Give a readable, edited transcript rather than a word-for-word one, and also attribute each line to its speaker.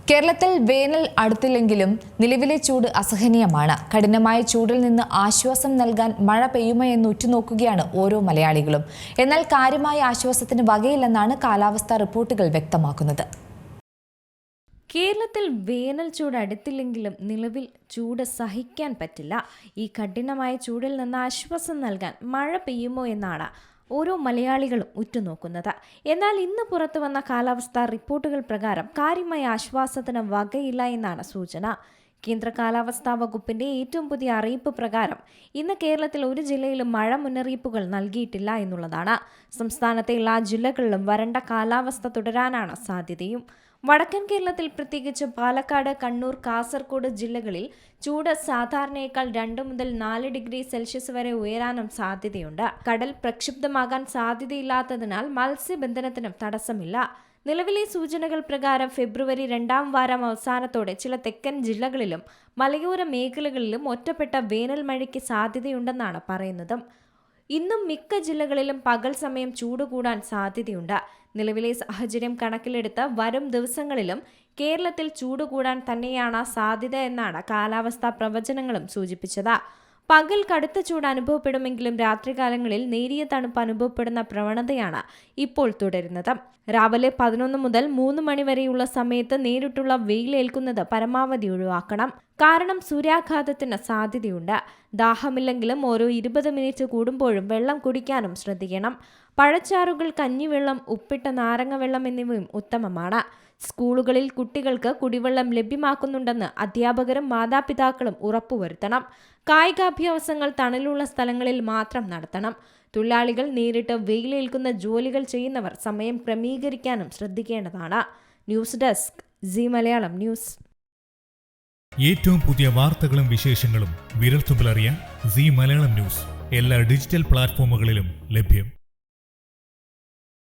Speaker 1: കേരളത്തിൽ വേനൽ അടുത്തില്ലെങ്കിലും നിലവിലെ ചൂട് അസഹനീയമാണ്. കഠിനമായ ചൂടിൽ നിന്ന് ആശ്വാസം നൽകാൻ മഴ പെയ്യുമോ എന്ന് ഉറ്റുനോക്കുകയാണ് ഓരോ മലയാളികളും. എന്നാൽ കാര്യമായ ആശ്വാസത്തിന് വകയില്ലെന്നാണ് കാലാവസ്ഥാ റിപ്പോർട്ടുകൾ വ്യക്തമാക്കുന്നത്.
Speaker 2: കേരളത്തിൽ വേനൽ ചൂട് അടുത്തില്ലെങ്കിലും നിലവിൽ ചൂട് സഹിക്കാൻ പറ്റില്ല. ഈ കഠിനമായ ചൂടിൽ നിന്ന് ആശ്വാസം നൽകാൻ മഴ പെയ്യുമോ എന്നാണ് ഓരോ മലയാളികളും ഉറ്റുനോക്കുന്നത്. എന്നാൽ ഇന്ന് പുറത്തു വന്ന കാലാവസ്ഥാ റിപ്പോർട്ടുകൾ പ്രകാരം കാര്യമായ ആശ്വാസത്തിന് വകയില്ല എന്നാണ് സൂചന. കേന്ദ്ര കാലാവസ്ഥാ വകുപ്പിന്റെ ഏറ്റവും പുതിയ അറിയിപ്പ് പ്രകാരം ഇന്ന് കേരളത്തിൽ ഒരു ജില്ലയിലും മഴ മുന്നറിയിപ്പുകൾ നൽകിയിട്ടില്ല എന്നുള്ളതാണ്. സംസ്ഥാനത്തെ എല്ലാ ജില്ലകളിലും വരണ്ട കാലാവസ്ഥ തുടരാനാണ് സാധ്യതയും. വടക്കൻ കേരളത്തിൽ പ്രത്യേകിച്ച് പാലക്കാട്, കണ്ണൂർ, കാസർഗോഡ് ജില്ലകളിൽ ചൂട് സാധാരണയേക്കാൾ 2 മുതൽ 4 ഡിഗ്രി സെൽഷ്യസ് വരെ ഉയരാനും സാധ്യതയുണ്ട്. കടൽ പ്രക്ഷുബ്ധമാകാൻ സാധ്യതയില്ലാത്തതിനാൽ മത്സ്യബന്ധനത്തിനും തടസ്സമില്ല. നിലവിലെ സൂചനകൾ പ്രകാരം ഫെബ്രുവരി 2ാം വാരം അവസാനത്തോടെ ചില തെക്കൻ ജില്ലകളിലും മലയോര മേഖലകളിലും ഒറ്റപ്പെട്ട വേനൽ മഴയ്ക്ക് സാധ്യതയുണ്ടെന്നാണ് പറയുന്നത്. ഇന്നും മിക്ക ജില്ലകളിലും പകൽ സമയം ചൂട് കൂടാൻ സാധ്യതയുണ്ട്. നിലവിലെ സാഹചര്യം കണക്കിലെടുത്ത് വരും ദിവസങ്ങളിലും കേരളത്തിൽ ചൂട് കൂടാൻ തന്നെയാണ് സാധ്യത എന്നാണ് കാലാവസ്ഥാ പ്രവചനങ്ങളും സൂചിപ്പിച്ചത്. പകൽ കടുത്ത ചൂട് അനുഭവപ്പെടുമെങ്കിലും രാത്രികാലങ്ങളിൽ നേരിയ തണുപ്പ് അനുഭവപ്പെടുന്ന പ്രവണതയാണ് ഇപ്പോൾ തുടരുന്നത്. രാവിലെ 11 മുതൽ 3 മണി വരെയുള്ള സമയത്ത് നേരിട്ടുള്ള വെയിലേൽക്കുന്നത് പരമാവധി ഒഴിവാക്കണം. കാരണം സൂര്യാഘാതത്തിന് സാധ്യതയുണ്ട്. ദാഹമില്ലെങ്കിലും ഓരോ 20 മിനിറ്റ് കൂടുമ്പോഴും വെള്ളം കുടിക്കാനും ശ്രദ്ധിക്കണം. പഴച്ചാറുകൾ, കഞ്ഞിവെള്ളം, ഉപ്പിട്ട നാരങ്ങ എന്നിവയും ഉത്തമമാണ്. സ്കൂളുകളിൽ കുട്ടികൾക്ക് കുടിവെള്ളം ലഭ്യമാക്കുന്നുണ്ടെന്ന് അധ്യാപകരും മാതാപിതാക്കളും ഉറപ്പുവരുത്തണം. കായികാഭ്യാസങ്ങൾ തണലുള്ള സ്ഥലങ്ങളിൽ മാത്രം നടത്തണം. തൊഴിലാളികൾ നേരിട്ട് വെയിലേൽക്കുന്ന ജോലികൾ ചെയ്യുന്നവർ സമയം ക്രമീകരിക്കാനും ശ്രദ്ധിക്കേണ്ടതാണ്. News desk Zee Malayalam news.
Speaker 3: ഏറ്റവും പുതിയ വാർത്തകളും വിശേഷങ്ങളും വിരൽത്തുമ്പിലറിയാൻ സീ മലയാളം ന്യൂസ് എല്ലാ ഡിജിറ്റൽ പ്ലാറ്റ്ഫോമുകളിലും ലഭ്യം.